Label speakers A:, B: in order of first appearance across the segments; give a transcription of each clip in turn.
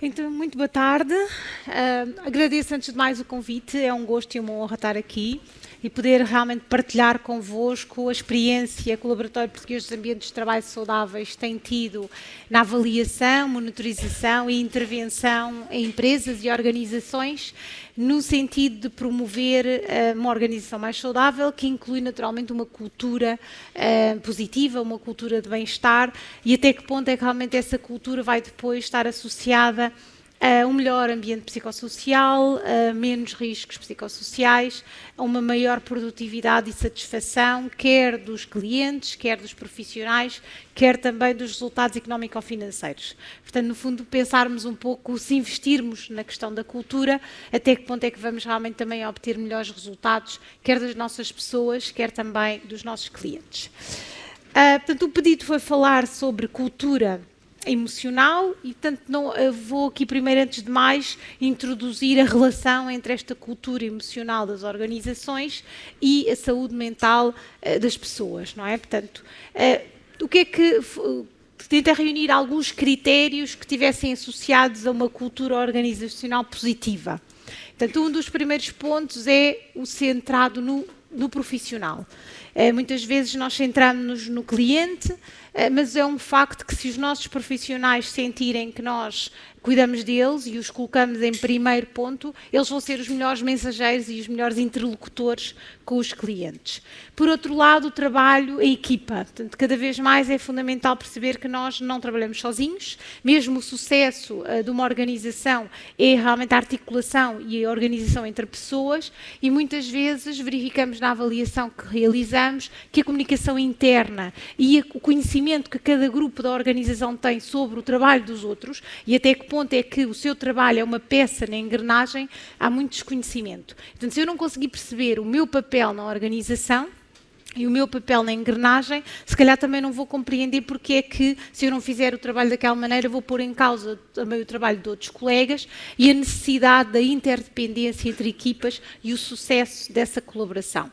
A: Então, muito boa tarde. Agradeço antes de mais o convite, é um gosto e uma honra estar aqui e poder realmente partilhar convosco a experiência que o Laboratório Português dos Ambientes de Trabalho Saudáveis tem tido na avaliação, monitorização e intervenção em empresas e organizações no sentido de promover uma organização mais saudável, que inclui naturalmente uma cultura positiva, uma cultura de bem-estar, e até que ponto é que realmente essa cultura vai depois estar associada a um melhor ambiente psicossocial, a menos riscos psicossociais, a uma maior produtividade e satisfação, quer dos clientes, quer dos profissionais, quer também dos resultados económico-financeiros. Portanto, no fundo, pensarmos um pouco, se investirmos na questão da cultura, até que ponto é que vamos realmente também obter melhores resultados, quer das nossas pessoas, quer também dos nossos clientes. Portanto, o pedido foi falar sobre cultura emocional e, portanto, vou aqui primeiro, antes de mais, introduzir a relação entre esta cultura emocional das organizações e a saúde mental das pessoas, não é? Portanto, o que é que... Tenta reunir alguns critérios que estivessem associados a uma cultura organizacional positiva. Portanto, um dos primeiros pontos é o centrado no profissional. Muitas vezes nós centramos-nos no cliente, mas é um facto que se os nossos profissionais sentirem que nós cuidamos deles e os colocamos em primeiro ponto, eles vão ser os melhores mensageiros e os melhores interlocutores com os clientes. Por outro lado, o trabalho em equipa. Portanto, cada vez mais é fundamental perceber que nós não trabalhamos sozinhos, mesmo o sucesso de uma organização é realmente a articulação e a organização entre pessoas, e muitas vezes verificamos na avaliação que realizamos que a comunicação interna e o conhecimento que cada grupo da organização tem sobre o trabalho dos outros e até que ponto é que o seu trabalho é uma peça na engrenagem, há muito desconhecimento. Portanto, se eu não conseguir perceber o meu papel na organização e o meu papel na engrenagem, se calhar também não vou compreender porque é que, se eu não fizer o trabalho daquela maneira, vou pôr em causa também o trabalho de outros colegas e a necessidade da interdependência entre equipas e o sucesso dessa colaboração.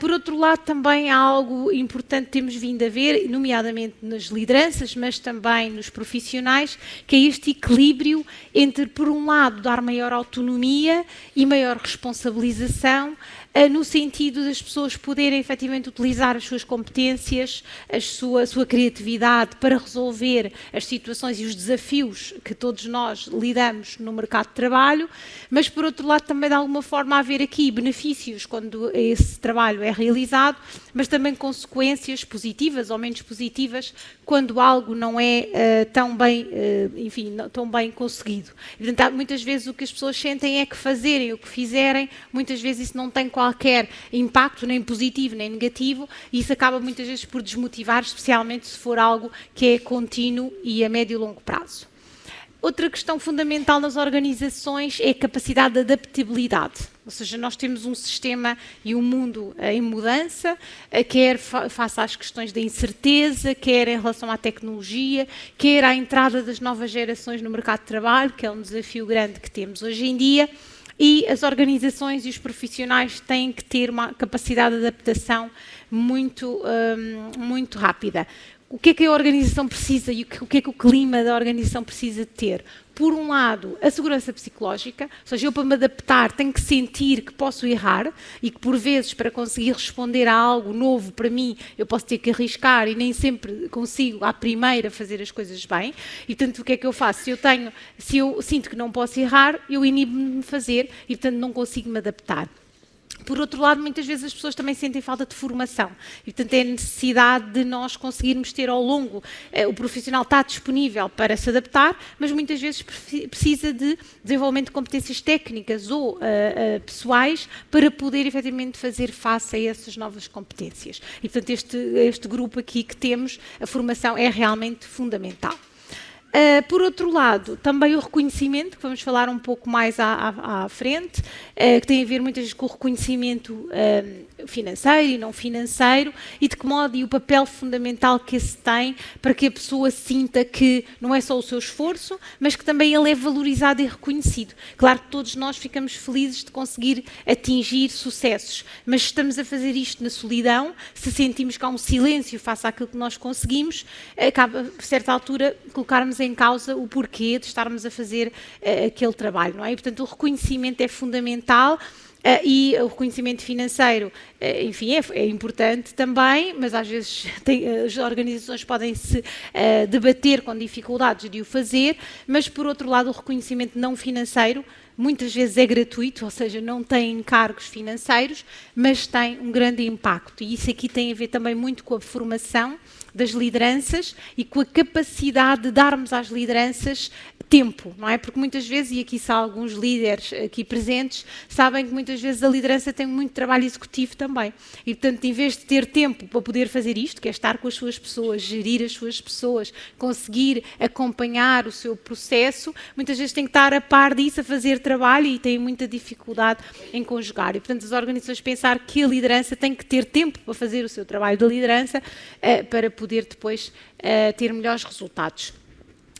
A: Por outro lado, também há algo importante que temos vindo a ver, nomeadamente nas lideranças, mas também nos profissionais, que é este equilíbrio entre, por um lado, dar maior autonomia e maior responsabilização, no sentido das pessoas poderem efetivamente utilizar as suas competências, a sua criatividade para resolver as situações e os desafios que todos nós lidamos no mercado de trabalho, mas por outro lado também de alguma forma haver aqui benefícios quando esse trabalho é realizado, mas também consequências positivas ou menos positivas quando algo não é tão bem, tão bem conseguido. E, portanto, muitas vezes o que as pessoas sentem é que fazerem o que fizerem, muitas vezes isso não tem qualquer impacto, nem positivo nem negativo, e isso acaba muitas vezes por desmotivar, especialmente se for algo que é contínuo e a médio e longo prazo. Outra questão fundamental nas organizações é a capacidade de adaptabilidade, ou seja, nós temos um sistema e um mundo em mudança, quer face às questões da incerteza, quer em relação à tecnologia, quer à entrada das novas gerações no mercado de trabalho, que é um desafio grande que temos hoje em dia, e as organizações e os profissionais têm que ter uma capacidade de adaptação muito rápida. O que é que a organização precisa e o que é que o clima da organização precisa de ter? Por um lado, a segurança psicológica, ou seja, eu para me adaptar tenho que sentir que posso errar e que por vezes para conseguir responder a algo novo para mim eu posso ter que arriscar e nem sempre consigo à primeira fazer as coisas bem e portanto o que é que eu faço? Se eu sinto que não posso errar, eu inibo-me de fazer e portanto não consigo me adaptar. Por outro lado, muitas vezes as pessoas também sentem falta de formação e, portanto, é a necessidade de nós conseguirmos ter ao longo, o profissional está disponível para se adaptar, mas muitas vezes precisa de desenvolvimento de competências técnicas ou pessoais para poder efetivamente fazer face a essas novas competências. E, portanto, este grupo aqui que temos, a formação é realmente fundamental. Por outro lado, também o reconhecimento, que vamos falar um pouco mais à frente, que tem a ver muitas vezes com o reconhecimento financeiro e não financeiro, e de que modo e o papel fundamental que esse tem para que a pessoa sinta que não é só o seu esforço, mas que também ele é valorizado e reconhecido. Claro que todos nós ficamos felizes de conseguir atingir sucessos, mas estamos a fazer isto na solidão, se sentimos que há um silêncio face àquilo que nós conseguimos, acaba, a certa altura, colocarmos em causa o porquê de estarmos a fazer aquele trabalho, não é? E, portanto, o reconhecimento é fundamental. E o reconhecimento financeiro, enfim, é importante também, mas às vezes as organizações podem se debater com dificuldades de o fazer, mas por outro lado o reconhecimento não financeiro muitas vezes é gratuito, ou seja, não tem encargos financeiros, mas tem um grande impacto. E isso aqui tem a ver também muito com a formação das lideranças e com a capacidade de darmos às lideranças tempo, não é? Porque muitas vezes, e aqui são alguns líderes aqui presentes, sabem que muitas vezes a liderança tem muito trabalho executivo também. E, portanto, em vez de ter tempo para poder fazer isto, que é estar com as suas pessoas, gerir as suas pessoas, conseguir acompanhar o seu processo, muitas vezes tem que estar a par disso, a fazer trabalho e tem muita dificuldade em conjugar. E, portanto, as organizações pensar que a liderança tem que ter tempo para fazer o seu trabalho de liderança para poder depois ter melhores resultados.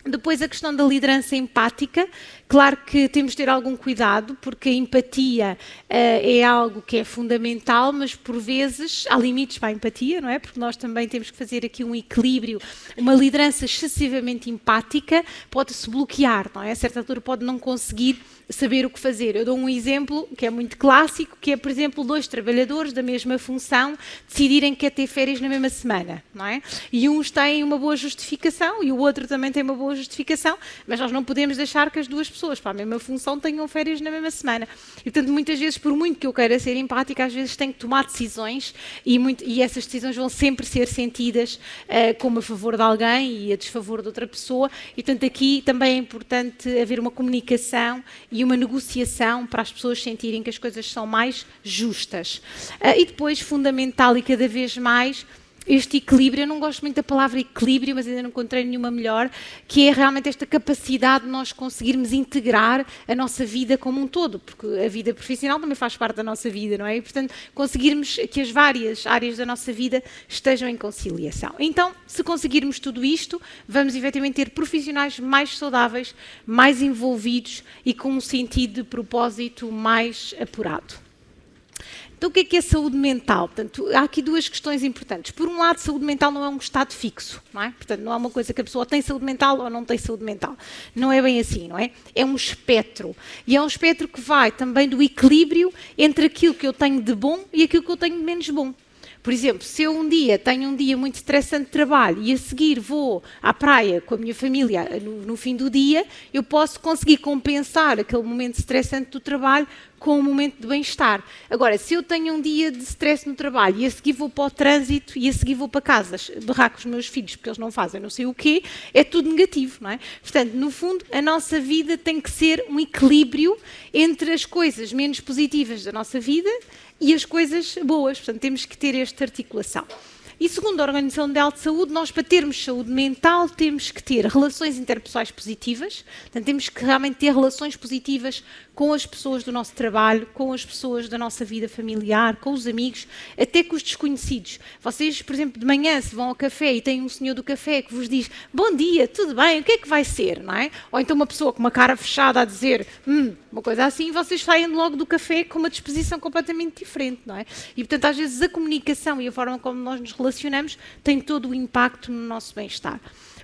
A: Depois a questão da liderança empática, claro que temos de ter algum cuidado, porque a empatia é algo que é fundamental, mas por vezes há limites para a empatia, não é? Porque nós também temos que fazer aqui um equilíbrio. Uma liderança excessivamente empática pode-se bloquear, não é? A certa altura pode não conseguir saber o que fazer. Eu dou um exemplo que é muito clássico, que é, por exemplo, 2 trabalhadores da mesma função decidirem que quer ter férias na mesma semana, não é? E uns têm uma boa justificação e o outro também tem uma boa justificação, mas nós não podemos deixar que as duas pessoas para a mesma função tenham férias na mesma semana. E, portanto, muitas vezes, por muito que eu queira ser empática, às vezes tenho que tomar decisões e essas decisões vão sempre ser sentidas como a favor de alguém e a desfavor de outra pessoa. E, portanto, aqui também é importante haver uma comunicação e uma negociação para as pessoas sentirem que as coisas são mais justas. E depois, fundamental e cada vez mais, este equilíbrio, eu não gosto muito da palavra equilíbrio, mas ainda não encontrei nenhuma melhor, que é realmente esta capacidade de nós conseguirmos integrar a nossa vida como um todo, porque a vida profissional também faz parte da nossa vida, não é? E, portanto, conseguirmos que as várias áreas da nossa vida estejam em conciliação. Então, se conseguirmos tudo isto, vamos efetivamente ter profissionais mais saudáveis, mais envolvidos e com um sentido de propósito mais apurado. Então, o que é saúde mental? Portanto, há aqui 2 questões importantes. Por um lado, saúde mental não é um estado fixo, não é? Portanto, não é uma coisa que a pessoa tem saúde mental ou não tem saúde mental. Não é bem assim, não é? É um espectro. E é um espectro que vai também do equilíbrio entre aquilo que eu tenho de bom e aquilo que eu tenho de menos bom. Por exemplo, se eu tenho um dia muito estressante de trabalho e a seguir vou à praia com a minha família no fim do dia, eu posso conseguir compensar aquele momento estressante do trabalho com um momento de bem-estar. Agora, se eu tenho um dia de stress no trabalho e a seguir vou para o trânsito e a seguir vou para casa berrar com os meus filhos porque eles não fazem não sei o quê, é tudo negativo, não é? Portanto, no fundo, a nossa vida tem que ser um equilíbrio entre as coisas menos positivas da nossa vida e as coisas boas. Portanto, temos que ter esta articulação. E segundo a Organização Mundial de Saúde, nós para termos saúde mental temos que ter relações interpessoais positivas, portanto temos que realmente ter relações positivas com as pessoas do nosso trabalho, com as pessoas da nossa vida familiar, com os amigos, até com os desconhecidos. Vocês, por exemplo, de manhã se vão ao café e tem um senhor do café que vos diz bom dia, tudo bem, o que é que vai ser, não é? Ou então uma pessoa com uma cara fechada a dizer uma coisa assim, vocês saem logo do café com uma disposição completamente diferente, não é? E portanto às vezes a comunicação e a forma como nós nos relacionamos tem todo o impacto no nosso bem-estar.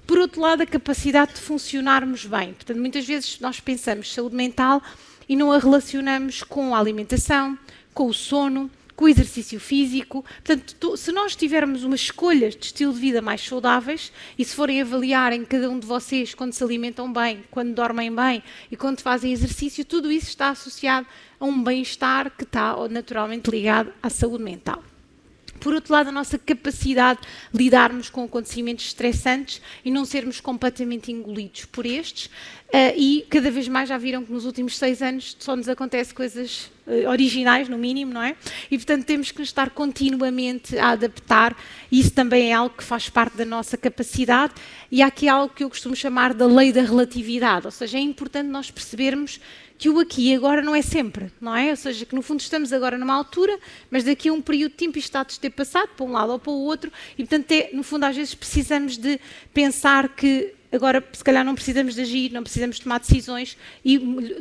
A: Por outro lado, a capacidade de funcionarmos bem. Portanto, muitas vezes nós pensamos saúde mental e não a relacionamos com a alimentação, com o sono, com o exercício físico. Portanto, se nós tivermos umas escolhas de estilo de vida mais saudáveis e se forem avaliar em cada um de vocês quando se alimentam bem, quando dormem bem e quando fazem exercício, tudo isso está associado a um bem-estar que está naturalmente ligado à saúde mental. Por outro lado, a nossa capacidade de lidarmos com acontecimentos estressantes e não sermos completamente engolidos por estes. E cada vez mais já viram que nos últimos 6 anos só nos acontece coisas originais, no mínimo, não é? E, portanto, temos que nos estar continuamente a adaptar. E isso também é algo que faz parte da nossa capacidade. E há aqui algo que eu costumo chamar da lei da relatividade. Ou seja, é importante nós percebermos que o aqui e agora não é sempre, não é? Ou seja, que no fundo estamos agora numa altura, mas daqui a um período de tempo isto está a ter passado para um lado ou para o outro, e portanto, no fundo, às vezes precisamos de pensar que agora, se calhar, não precisamos de agir, não precisamos tomar decisões e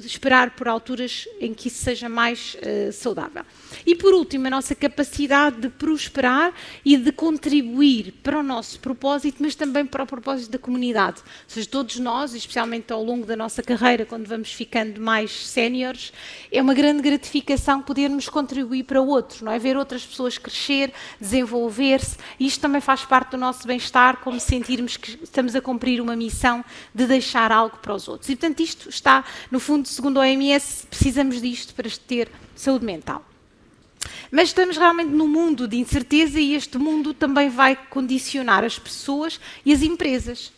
A: esperar por alturas em que isso seja mais saudável. E, por último, a nossa capacidade de prosperar e de contribuir para o nosso propósito, mas também para o propósito da comunidade. Ou seja, todos nós, especialmente ao longo da nossa carreira, quando vamos ficando mais séniores, é uma grande gratificação podermos contribuir para outros, não é? Ver outras pessoas crescer, desenvolver-se, e isto também faz parte do nosso bem-estar, como sentirmos que estamos a cumprir uma missão de deixar algo para os outros. E, portanto, isto está, no fundo, segundo a OMS, precisamos disto para ter saúde mental. Mas estamos realmente num mundo de incerteza e este mundo também vai condicionar as pessoas e as empresas.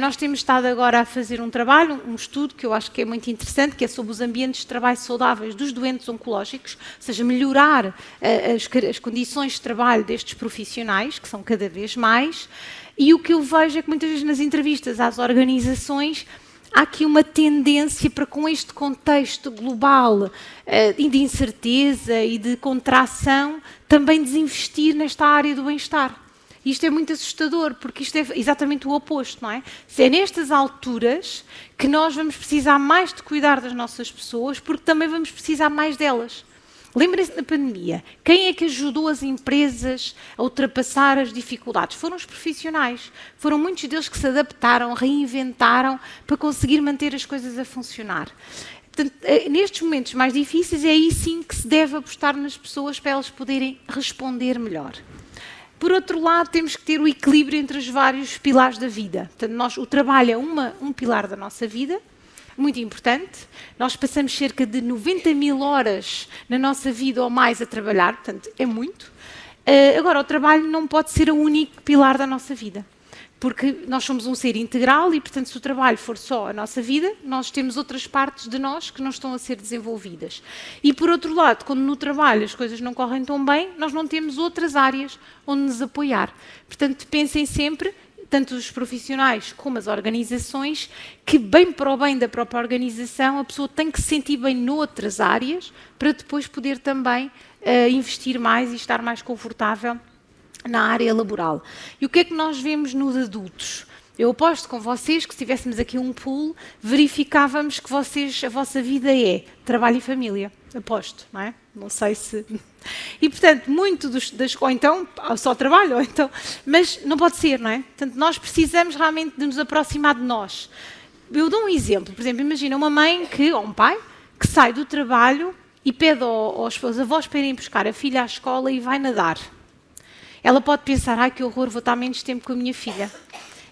A: Nós temos estado agora a fazer um trabalho, um estudo que eu acho que é muito interessante, que é sobre os ambientes de trabalho saudáveis dos doentes oncológicos, ou seja, melhorar as condições de trabalho destes profissionais, que são cada vez mais, e o que eu vejo é que muitas vezes nas entrevistas às organizações há aqui uma tendência para, com este contexto global e de incerteza e de contração, também desinvestir nesta área do bem-estar. Isto é muito assustador, porque isto é exatamente o oposto, não é? É nestas alturas que nós vamos precisar mais de cuidar das nossas pessoas, porque também vamos precisar mais delas. Lembrem-se da pandemia. Quem é que ajudou as empresas a ultrapassar as dificuldades? Foram os profissionais. Foram muitos deles que se adaptaram, reinventaram para conseguir manter as coisas a funcionar. Portanto, nestes momentos mais difíceis, é aí sim que se deve apostar nas pessoas para elas poderem responder melhor. Por outro lado, temos que ter o equilíbrio entre os vários pilares da vida. Portanto, o trabalho é um pilar da nossa vida, muito importante. Nós passamos cerca de 90 mil horas na nossa vida ou mais a trabalhar, portanto, é muito. Agora, o trabalho não pode ser o único pilar da nossa vida, porque nós somos um ser integral e, portanto, se o trabalho for só a nossa vida, nós temos outras partes de nós que não estão a ser desenvolvidas. E, por outro lado, quando no trabalho as coisas não correm tão bem, nós não temos outras áreas onde nos apoiar. Portanto, pensem sempre, tanto os profissionais como as organizações, que bem para o bem da própria organização, a pessoa tem que se sentir bem noutras áreas para depois poder também investir mais e estar mais confortável na área laboral. E o que é que nós vemos nos adultos? Eu aposto com vocês que se tivéssemos aqui um pool, verificávamos que a vossa vida é trabalho e família. Aposto, não é? Não sei se... E, portanto, muito ou então, só trabalho, ou então... Mas não pode ser, não é? Portanto, nós precisamos realmente de nos aproximar de nós. Eu dou um exemplo. Por exemplo, imagina uma mãe ou um pai que sai do trabalho e pede aos avós para irem buscar a filha à escola e vai nadar. Ela pode pensar, ai que horror, vou estar menos tempo com a minha filha.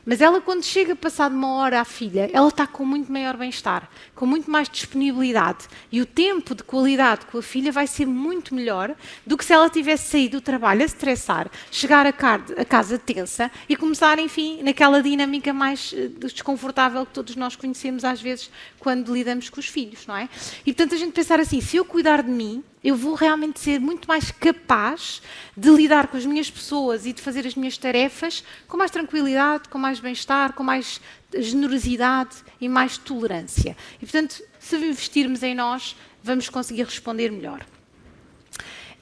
A: Mas ela, quando chega passado uma hora à filha, ela está com muito maior bem-estar, com muito mais disponibilidade. E o tempo de qualidade com a filha vai ser muito melhor do que se ela tivesse saído do trabalho a estressar, chegar a casa tensa e começar, enfim, naquela dinâmica mais desconfortável que todos nós conhecemos às vezes quando lidamos com os filhos, não é? E portanto a gente pensar assim, se eu cuidar de mim, eu vou realmente ser muito mais capaz de lidar com as minhas pessoas e de fazer as minhas tarefas com mais tranquilidade, com mais bem-estar, com mais generosidade e mais tolerância. E, portanto, se investirmos em nós, vamos conseguir responder melhor.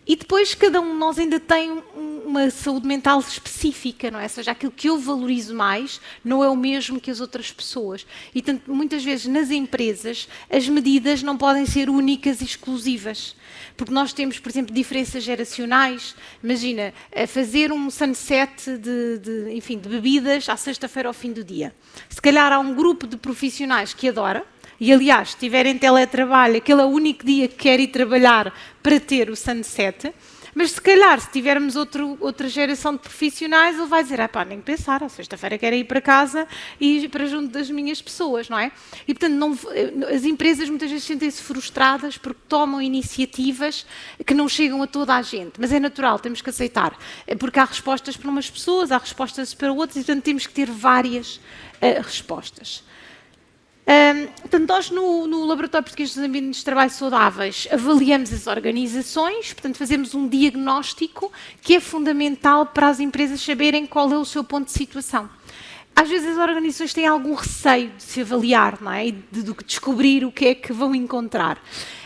A: E depois cada um de nós ainda tem uma saúde mental específica, não é? Ou seja, aquilo que eu valorizo mais não é o mesmo que as outras pessoas. E, portanto, muitas vezes nas empresas as medidas não podem ser únicas e exclusivas. Porque nós temos, por exemplo, diferenças geracionais. Imagina, fazer um sunset de bebidas à sexta-feira ao fim do dia. Se calhar há um grupo de profissionais que adora, e, aliás, se tiverem teletrabalho, aquele é o único dia que quer ir trabalhar para ter o sunset, mas se calhar, se tivermos outra geração de profissionais, ele vai dizer, nem pensar, à sexta-feira quero ir para casa e para junto das minhas pessoas, não é? E, portanto, as empresas muitas vezes sentem-se frustradas porque tomam iniciativas que não chegam a toda a gente, mas é natural, temos que aceitar, porque há respostas para umas pessoas, há respostas para outras, e, portanto, temos que ter várias respostas. Portanto, nós no Laboratório Português dos Ambientes de Trabalho Saudáveis avaliamos as organizações, portanto fazemos um diagnóstico que é fundamental para as empresas saberem qual é o seu ponto de situação. às vezes as organizações têm algum receio de se avaliar, não é? E de descobrir o que é que vão encontrar.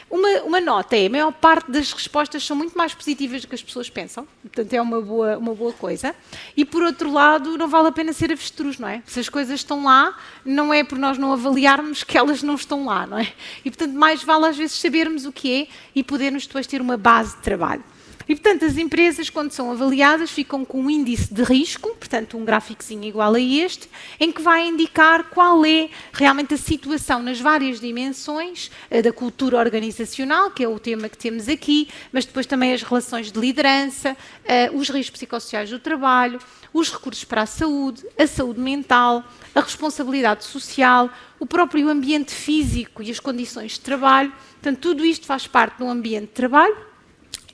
A: Uma nota é, a maior parte das respostas são muito mais positivas do que as pessoas pensam, portanto é uma boa coisa. E por outro lado, não vale a pena ser avestruz, não é? Se as coisas estão lá, não é por nós não avaliarmos que elas não estão lá, não é? E portanto mais vale às vezes sabermos o que é e podermos depois ter uma base de trabalho. E, portanto, as empresas, quando são avaliadas, ficam com um índice de risco, portanto, um gráficozinho igual a este, em que vai indicar qual é realmente a situação nas várias dimensões da cultura organizacional, que é o tema que temos aqui, mas depois também as relações de liderança, os riscos psicossociais do trabalho, os recursos para a saúde mental, a responsabilidade social, o próprio ambiente físico e as condições de trabalho. Portanto, tudo isto faz parte do ambiente de trabalho.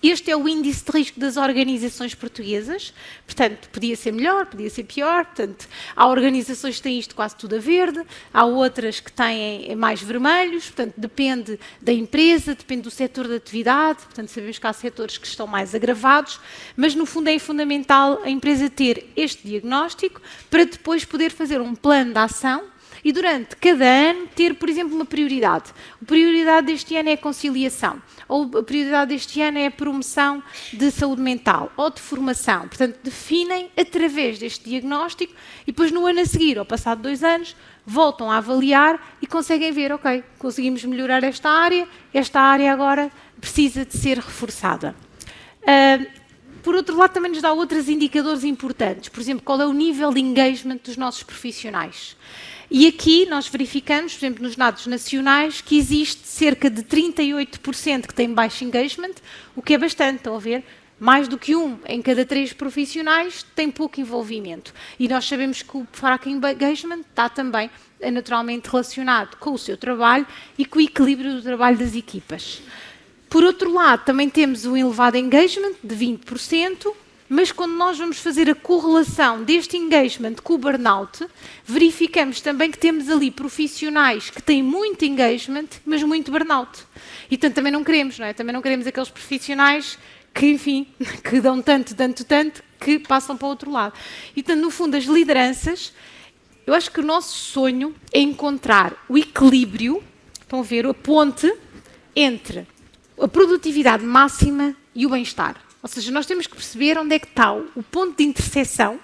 A: Este é o índice de risco das organizações portuguesas, portanto, podia ser melhor, podia ser pior, portanto, há organizações que têm isto quase tudo a verde, há outras que têm mais vermelhos, portanto, depende da empresa, depende do setor de atividade, portanto, sabemos que há setores que estão mais agravados, mas no fundo é fundamental a empresa ter este diagnóstico para depois poder fazer um plano de ação e durante cada ano ter, por exemplo, uma prioridade. A prioridade deste ano é a conciliação, ou a prioridade deste ano é a promoção de saúde mental, ou de formação. Portanto, definem através deste diagnóstico e depois no ano a seguir, ao passado 2 anos, voltam a avaliar e conseguem ver, ok, conseguimos melhorar esta área agora precisa de ser reforçada. Por outro lado, também nos dá outros indicadores importantes. Por exemplo, qual é o nível de engagement dos nossos profissionais. E aqui nós verificamos, por exemplo, nos dados nacionais, que existe cerca de 38% que tem baixo engagement, o que é bastante, estão a ver? Mais do que 1 em cada 3 profissionais tem pouco envolvimento. E nós sabemos que o fraco engagement está também naturalmente relacionado com o seu trabalho e com o equilíbrio do trabalho das equipas. Por outro lado, também temos um elevado engagement de 20%, mas quando nós vamos fazer a correlação deste engagement com o burnout, verificamos também que temos ali profissionais que têm muito engagement, mas muito burnout. E portanto também não queremos, não é? Também não queremos aqueles profissionais que, enfim, que dão tanto, que passam para o outro lado. E portanto, no fundo, as lideranças, eu acho que o nosso sonho é encontrar o equilíbrio, estão a ver, a ponte entre a produtividade máxima e o bem-estar. Ou seja, nós temos que perceber onde é que está o ponto de interseção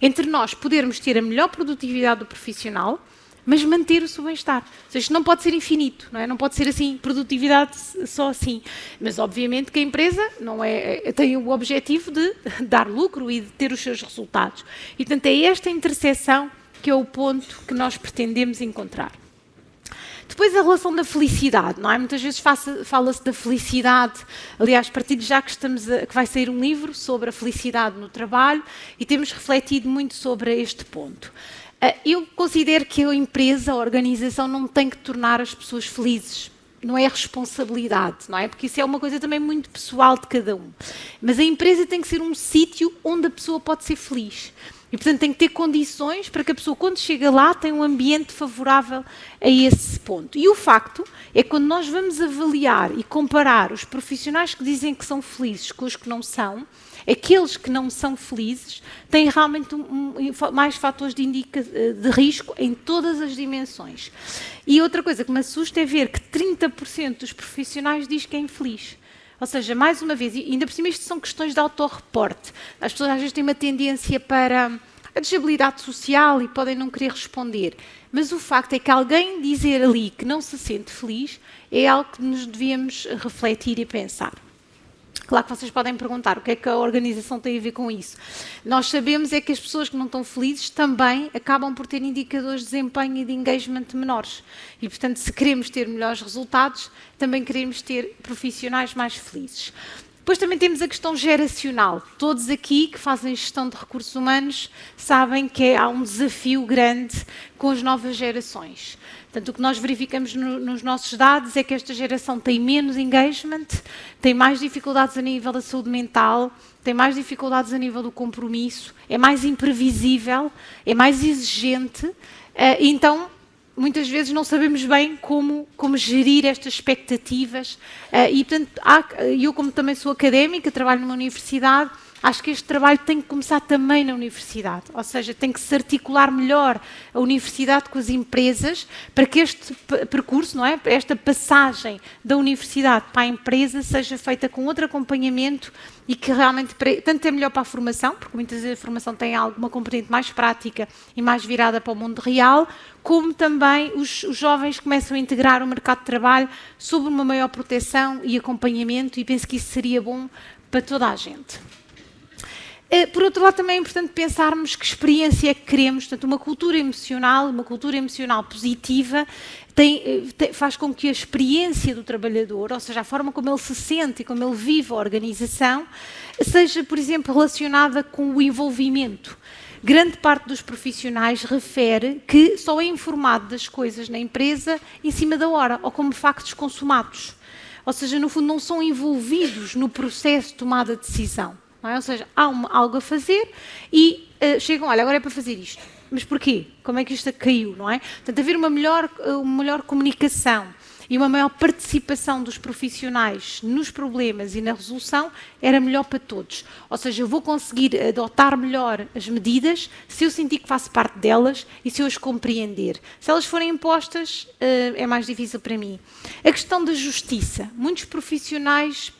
A: entre nós podermos ter a melhor produtividade do profissional, mas manter o seu bem-estar. Ou seja, isto não pode ser infinito, não é? Não pode ser assim, produtividade só assim. Mas, obviamente, que a empresa não tem o objetivo de dar lucro e de ter os seus resultados. E, portanto, é esta interseção que é o ponto que nós pretendemos encontrar. Depois a relação da felicidade, não é? Muitas vezes fala-se da felicidade, aliás, partilho já que vai sair um livro sobre a felicidade no trabalho e temos refletido muito sobre este ponto. Eu considero que a empresa, a organização, não tem que tornar as pessoas felizes. Não é responsabilidade, não é? Porque isso é uma coisa também muito pessoal de cada um. Mas a empresa tem que ser um sítio onde a pessoa pode ser feliz. E, portanto, tem que ter condições para que a pessoa, quando chega lá, tenha um ambiente favorável a esse ponto. E o facto é que quando nós vamos avaliar e comparar os profissionais que dizem que são felizes com os que não são, aqueles que não são felizes têm realmente mais fatores de risco em todas as dimensões. E outra coisa que me assusta é ver que 30% dos profissionais diz que é infeliz. Ou seja, mais uma vez, e ainda por cima isto são questões de autorreporte. As pessoas às vezes têm uma tendência para a desabilidade social e podem não querer responder. Mas o facto é que alguém dizer ali que não se sente feliz é algo que nos devíamos refletir e pensar. Claro que vocês podem perguntar o que é que a organização tem a ver com isso. Nós sabemos é que as pessoas que não estão felizes também acabam por ter indicadores de desempenho e de engagement menores. E, portanto, se queremos ter melhores resultados, também queremos ter profissionais mais felizes. Depois também temos a questão geracional. Todos aqui que fazem gestão de recursos humanos sabem que há um desafio grande com as novas gerações. Portanto, o que nós verificamos nos nossos dados é que esta geração tem menos engagement, tem mais dificuldades a nível da saúde mental, tem mais dificuldades a nível do compromisso, é mais imprevisível, é mais exigente, então muitas vezes não sabemos bem como gerir estas expectativas e, portanto, eu como também sou académica, trabalho numa universidade, acho que este trabalho tem que começar também na universidade, ou seja, tem que se articular melhor a universidade com as empresas para que este percurso, não é? Esta passagem da universidade para a empresa seja feita com outro acompanhamento e que realmente, tanto é melhor para a formação, porque muitas vezes a formação tem alguma componente mais prática e mais virada para o mundo real, como também os jovens começam a integrar o mercado de trabalho sob uma maior proteção e acompanhamento, e penso que isso seria bom para toda a gente. Por outro lado, também é importante pensarmos que experiência é que queremos, portanto, uma cultura emocional positiva, faz com que a experiência do trabalhador, ou seja, a forma como ele se sente e como ele vive a organização, seja, por exemplo, relacionada com o envolvimento. Grande parte dos profissionais refere que só é informado das coisas na empresa em cima da hora, ou como factos consumados. Ou seja, no fundo, não são envolvidos no processo de tomada de decisão. Não é? Ou seja, há algo a fazer e chegam, olha, agora é para fazer isto. Mas porquê? Como é que isto caiu, não é? Portanto, haver uma melhor comunicação e uma maior participação dos profissionais nos problemas e na resolução era melhor para todos. Ou seja, eu vou conseguir adotar melhor as medidas se eu sentir que faço parte delas e se eu as compreender. Se elas forem impostas, é mais difícil para mim. A questão da justiça. Muitos profissionais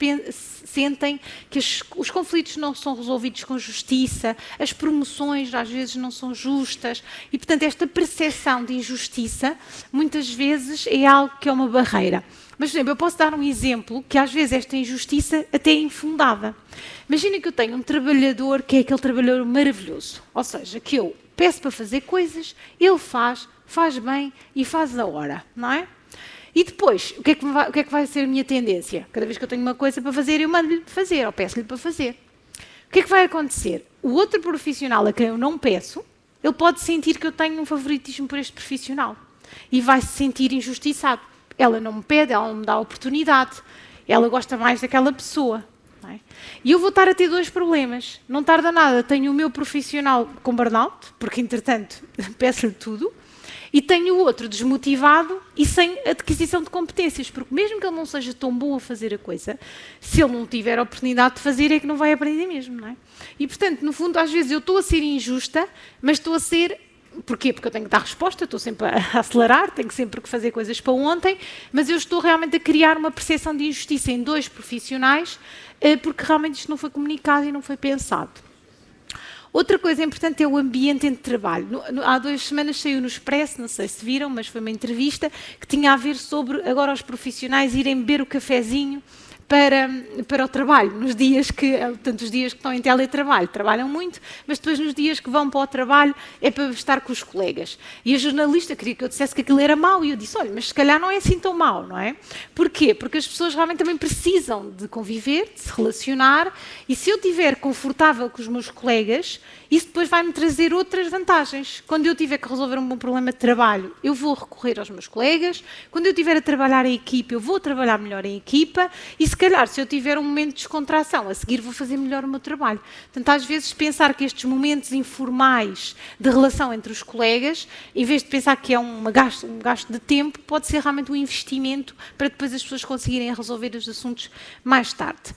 A: sentem que os conflitos não são resolvidos com justiça, as promoções às vezes não são justas e, portanto, esta percepção de injustiça muitas vezes é algo que é uma barreira. Mas, por exemplo, eu posso dar um exemplo que às vezes esta injustiça até é infundada. Imagina que eu tenho um trabalhador que é aquele trabalhador maravilhoso, ou seja, que eu peço para fazer coisas, ele faz bem e faz a hora, não é? E depois, o que é que vai ser a minha tendência? Cada vez que eu tenho uma coisa para fazer, eu mando-lhe fazer, ou peço-lhe para fazer. O que é que vai acontecer? O outro profissional a quem eu não peço, ele pode sentir que eu tenho um favoritismo por este profissional e vai se sentir injustiçado. Ela não me pede, ela não me dá a oportunidade, ela gosta mais daquela pessoa. Não é? E eu vou estar a ter dois problemas. Não tarda nada, tenho o meu profissional com burnout, porque entretanto peço-lhe tudo, e tenho o outro desmotivado e sem adquisição de competências, porque mesmo que ele não seja tão bom a fazer a coisa, se ele não tiver a oportunidade de fazer, é que não vai aprender mesmo, não é? E, portanto, no fundo, às vezes eu estou a ser injusta, mas estou a ser... Porquê? Porque eu tenho que dar resposta, estou sempre a acelerar, tenho sempre que fazer coisas para ontem, mas eu estou realmente a criar uma percepção de injustiça em dois profissionais, porque realmente isto não foi comunicado e não foi pensado. Outra coisa importante é o ambiente de trabalho. Há 2 semanas saiu no Expresso, não sei se viram, mas foi uma entrevista que tinha a ver sobre agora os profissionais irem beber o cafezinho para o trabalho, nos dias que, portanto, os dias que estão em teletrabalho, trabalham muito, mas depois nos dias que vão para o trabalho é para estar com os colegas. E a jornalista queria que eu dissesse que aquilo era mau e eu disse, olha, mas se calhar não é assim tão mau, não é? Porquê? Porque as pessoas realmente também precisam de conviver, de se relacionar e se eu estiver confortável com os meus colegas, isso depois vai-me trazer outras vantagens. Quando eu tiver que resolver um bom problema de trabalho, eu vou recorrer aos meus colegas. Quando eu estiver a trabalhar em equipa, eu vou trabalhar melhor em equipa. E se calhar, se eu tiver um momento de descontração, a seguir vou fazer melhor o meu trabalho. Portanto, às vezes pensar que estes momentos informais de relação entre os colegas, em vez de pensar que é um gasto de tempo, pode ser realmente um investimento para depois as pessoas conseguirem resolver os assuntos mais tarde.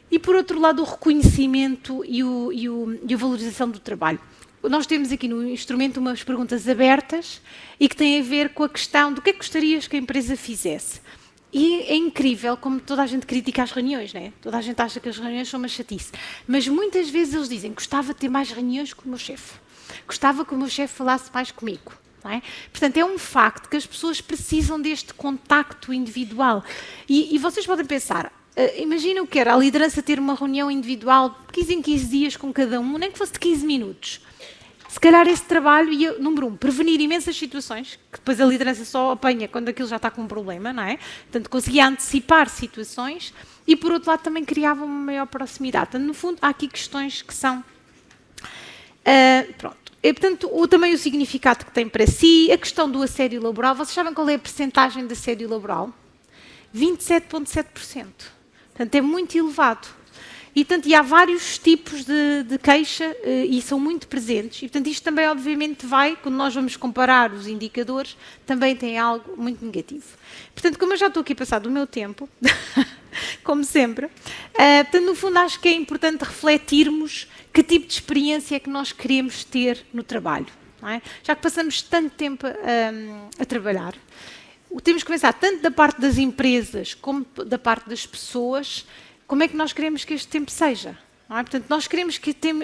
A: E, por outro lado, o reconhecimento e a valorização do trabalho. Nós temos aqui no instrumento umas perguntas abertas e que têm a ver com a questão do que é que gostarias que a empresa fizesse. E é incrível como toda a gente critica as reuniões, não é? Toda a gente acha que as reuniões são uma chatice. Mas muitas vezes eles dizem, gostava de ter mais reuniões com o meu chefe. Gostava que o meu chefe falasse mais comigo. Não é? Portanto, é um facto que as pessoas precisam deste contacto individual. E vocês podem pensar, imagina o que era a liderança ter uma reunião individual de 15 em 15 dias com cada um, nem que fosse de 15 minutos. Se calhar esse trabalho ia, número 1, prevenir imensas situações, que depois a liderança só apanha quando aquilo já está com um problema, não é? Portanto, conseguia antecipar situações e, por outro lado, também criava uma maior proximidade. Portanto, no fundo, há aqui questões que são... pronto. E, portanto, também o significado que tem para si, a questão do assédio laboral. Vocês sabem qual é a percentagem de assédio laboral? 27,7%. Portanto, é muito elevado. E, portanto, há vários tipos de queixa e são muito presentes. E, portanto, isto também, obviamente, quando nós vamos comparar os indicadores, também tem algo muito negativo. Portanto, como eu já estou aqui a passar do meu tempo, como sempre. Portanto, no fundo, acho que é importante refletirmos que tipo de experiência é que nós queremos ter no trabalho. Não é? Já que passamos tanto tempo a trabalhar, temos que pensar tanto da parte das empresas como da parte das pessoas, como é que nós queremos que este tempo seja. Não é? Portanto, nós queremos que ter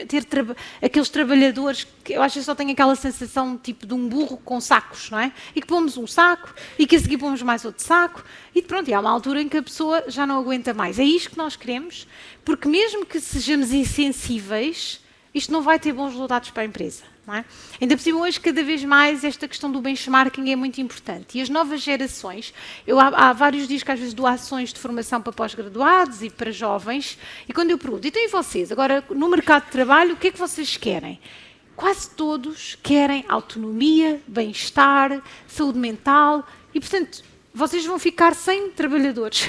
A: aqueles trabalhadores que eu acho que só têm aquela sensação tipo de um burro com sacos, não é? E que pomos um saco e que a seguir pomos mais outro saco e pronto, e há uma altura em que a pessoa já não aguenta mais. É isto que nós queremos, porque mesmo que sejamos insensíveis, isto não vai ter bons resultados para a empresa. Não é? Ainda por cima, hoje, cada vez mais, esta questão do benchmarking é muito importante. E as novas gerações, há vários dias que às vezes dou ações de formação para pós-graduados e para jovens, e quando eu pergunto, então e vocês? Agora, no mercado de trabalho, o que é que vocês querem? Quase todos querem autonomia, bem-estar, saúde mental, e portanto, vocês vão ficar sem trabalhadores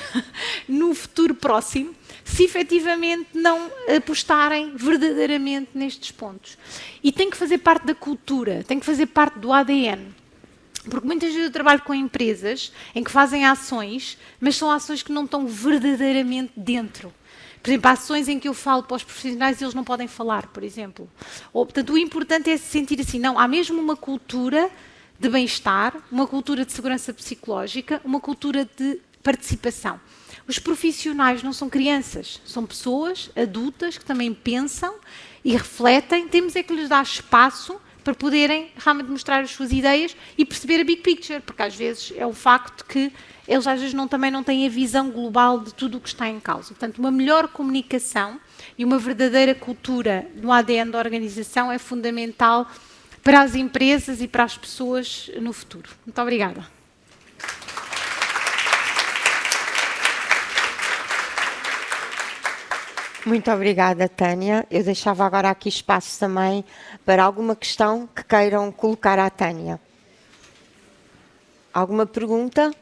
A: no futuro próximo, se efetivamente não apostarem verdadeiramente nestes pontos. E tem que fazer parte da cultura, tem que fazer parte do ADN. Porque muitas vezes eu trabalho com empresas em que fazem ações, mas são ações que não estão verdadeiramente dentro. Por exemplo, ações em que eu falo para os profissionais e eles não podem falar, por exemplo. Ou, portanto, o importante é se sentir assim, não, há mesmo uma cultura de bem-estar, uma cultura de segurança psicológica, uma cultura de participação. Os profissionais não são crianças, são pessoas adultas que também pensam e refletem. Temos é que lhes dar espaço para poderem realmente mostrar as suas ideias e perceber a big picture, porque às vezes é o facto que eles às vezes também não têm a visão global de tudo o que está em causa. Portanto, uma melhor comunicação e uma verdadeira cultura no ADN da organização é fundamental para as empresas e para as pessoas no futuro. Muito obrigada.
B: Muito obrigada, Tânia. Eu deixava agora aqui espaço também para alguma questão que queiram colocar à Tânia. Alguma pergunta?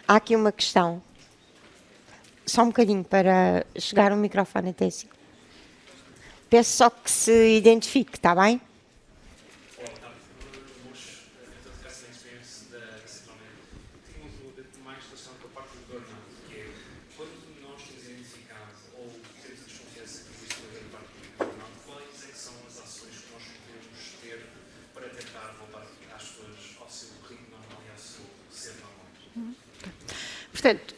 B: Há aqui uma questão. Só um bocadinho para chegar o microfone até si. Peço só que se identifique, está bem?
A: Portanto,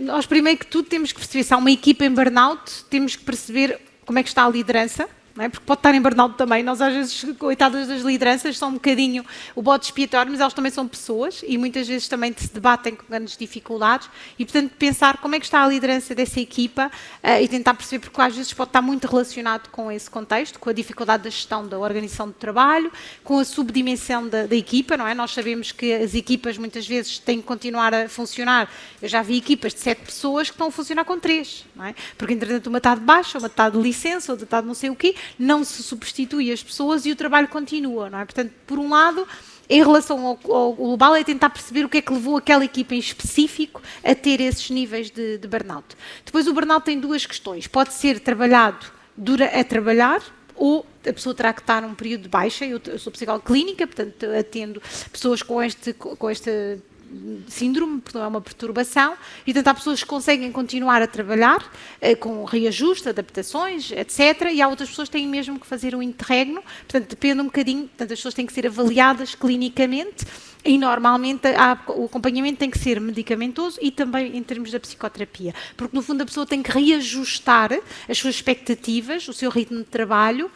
A: nós primeiro que tudo temos que perceber se há uma equipa em burnout, temos que perceber como é que está a liderança, não é? Porque pode estar em burnout também. Nós às vezes, coitadas das lideranças, são um bocadinho o bode expiatório, mas elas também são pessoas e muitas vezes também se debatem com grandes dificuldades e, portanto, pensar como é que está a liderança dessa equipa e tentar perceber, porque às vezes pode estar muito relacionado com esse contexto, com a dificuldade da gestão da organização de trabalho, com a subdimensão da equipa, não é? Nós sabemos que as equipas muitas vezes têm que continuar a funcionar. Eu já vi equipas de 7 pessoas que estão a funcionar com 3, não é? Porque, entretanto, uma está de baixa, uma está de licença, outra está de não sei o quê, não se substitui as pessoas e o trabalho continua, não é? Portanto, por um lado, em relação ao global, é tentar perceber o que é que levou aquela equipa em específico a ter esses níveis de burnout. Depois, o burnout tem duas questões. Pode ser trabalhado a trabalhar, ou a pessoa terá que estar num período de baixa. Eu sou psicóloga clínica, portanto, atendo pessoas com este síndrome, portanto, é uma perturbação, e portanto há pessoas que conseguem continuar a trabalhar com reajuste, adaptações, etc. E há outras pessoas que têm mesmo que fazer um interregno, portanto depende um bocadinho, portanto as pessoas têm que ser avaliadas clinicamente e normalmente o acompanhamento tem que ser medicamentoso e também em termos da psicoterapia, porque no fundo a pessoa tem que reajustar as suas expectativas, o seu ritmo de trabalho.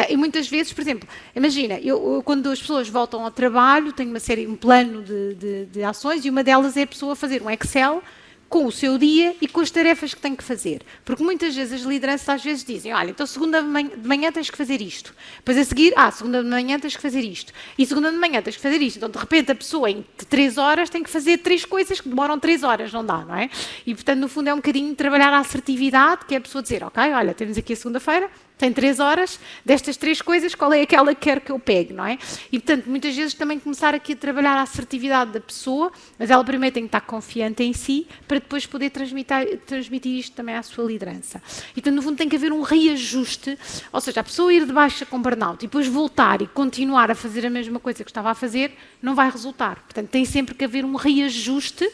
A: E muitas vezes, por exemplo, imagina, eu quando as pessoas voltam ao trabalho, tenho um plano de ações e uma delas é a pessoa fazer um Excel com o seu dia e com as tarefas que tem que fazer. Porque muitas vezes as lideranças às vezes dizem, olha, então segunda de manhã tens que fazer isto. Depois a seguir, segunda de manhã tens que fazer isto. E segunda de manhã tens que fazer isto. Então de repente a pessoa em 3 horas tem que fazer 3 coisas que demoram 3 horas, não dá, não é? E portanto no fundo é um bocadinho trabalhar a assertividade, que é a pessoa dizer, ok, olha, temos aqui a segunda-feira, tem 3 horas, destas 3 coisas, qual é aquela que quer que eu pegue, não é? E, portanto, muitas vezes também começar aqui a trabalhar a assertividade da pessoa, mas ela primeiro tem que estar confiante em si, para depois poder transmitir isto também à sua liderança. E, portanto, no fundo tem que haver um reajuste, ou seja, a pessoa ir de baixa com burnout e depois voltar e continuar a fazer a mesma coisa que estava a fazer, não vai resultar. Portanto, tem sempre que haver um reajuste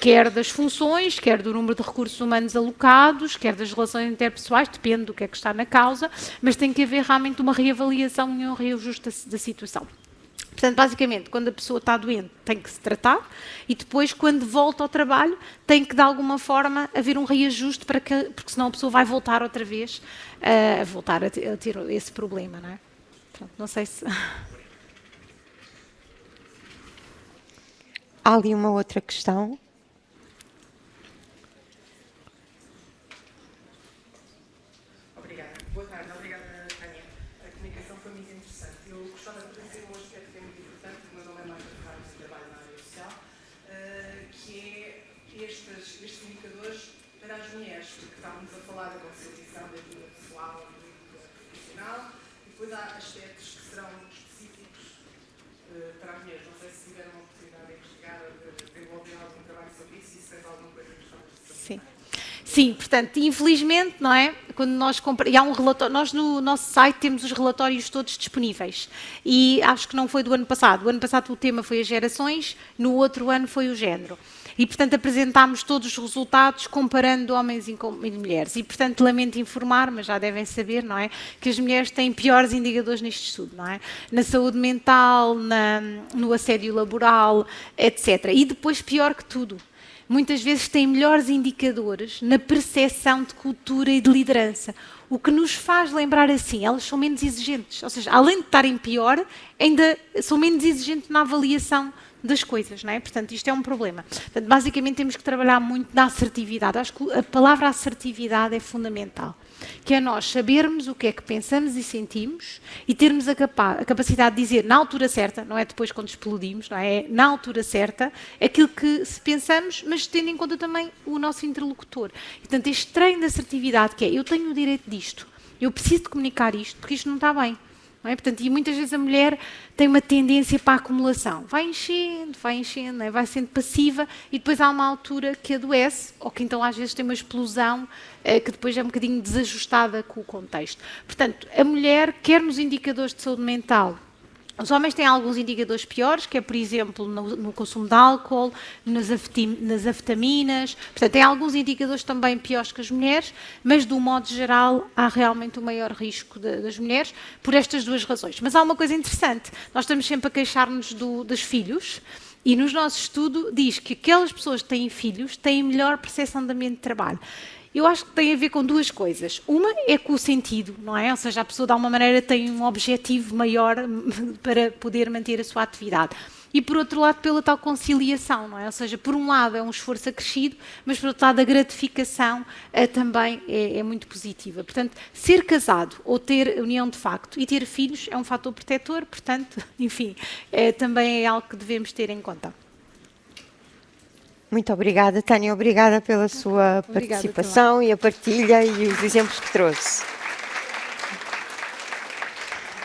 A: quer das funções, quer do número de recursos humanos alocados, quer das relações interpessoais, depende do que é que está na causa, mas tem que haver realmente uma reavaliação e um reajuste da situação. Portanto, basicamente, quando a pessoa está doente, tem que se tratar e depois, quando volta ao trabalho, tem que, de alguma forma, haver um reajuste porque senão a pessoa vai voltar outra vez a ter esse problema, não é? Pronto, não sei se...
B: Há ali uma outra questão.
C: Obrigada. Boa tarde. Obrigada, Tânia. A comunicação foi muito interessante. Eu gostava de trazer um aspecto que é muito importante, mas não é mais aplicado no trabalho na área social, que é estes indicadores para as mulheres, porque estávamos a falar da conciliação da vida pessoal e da vida profissional, e depois há aspectos que serão específicos para as mulheres. Não sei se tiveram a oportunidade de investigar ou de desenvolver algum trabalho sobre isso e se fez alguma coisa que gostava de saber.
A: Sim. Sim, portanto, infelizmente, não é? Quando nós compramos, e há um relatório, nós no nosso site temos os relatórios todos disponíveis e acho que não foi do ano passado. O ano passado o tema foi as gerações, no outro ano foi o género. E, portanto, apresentámos todos os resultados comparando homens e mulheres. E, portanto, lamento informar, mas já devem saber, não é? Que as mulheres têm piores indicadores neste estudo, não é? Na saúde mental, no assédio laboral, etc. E depois, pior que tudo, muitas vezes têm melhores indicadores na percepção de cultura e de liderança. O que nos faz lembrar assim, elas são menos exigentes. Ou seja, além de estarem pior, ainda são menos exigentes na avaliação das coisas, não é? Portanto, isto é um problema. Portanto, basicamente temos que trabalhar muito na assertividade. Acho que a palavra assertividade é fundamental. Que é nós sabermos o que é que pensamos e sentimos e termos a capacidade de dizer na altura certa, não é depois quando explodimos, não é? É na altura certa, aquilo que se pensamos, mas tendo em conta também o nosso interlocutor. Portanto, este treino de assertividade que é, eu tenho o direito disto, eu preciso de comunicar isto, porque isto não está bem. Não é? Portanto, e muitas vezes a mulher tem uma tendência para a acumulação. Vai enchendo, não é? Vai sendo passiva e depois há uma altura que adoece, ou que então às vezes tem uma explosão que depois é um bocadinho desajustada com o contexto. Portanto, a mulher, quer nos indicadores de saúde mental, os homens têm alguns indicadores piores, que é, por exemplo, no consumo de álcool, nas afetaminas. Portanto, tem alguns indicadores também piores que as mulheres, mas, de um modo geral, há realmente o maior risco das mulheres por estas duas razões. Mas há uma coisa interessante. Nós estamos sempre a queixar-nos dos filhos e, no nosso estudo, diz que aquelas pessoas que têm filhos têm melhor percepção de ambiente de trabalho. Eu acho que tem a ver com duas coisas. Uma é com o sentido, não é? Ou seja, a pessoa de alguma maneira tem um objetivo maior para poder manter a sua atividade. E por outro lado, pela tal conciliação, não é? Ou seja, por um lado é um esforço acrescido, mas por outro lado a gratificação também é muito positiva. Portanto, ser casado ou ter união de facto e ter filhos é um fator protetor, portanto, enfim, também é algo que devemos ter em conta.
B: Muito obrigada, Tânia. Obrigada pela sua participação e a partilha e os exemplos que trouxe.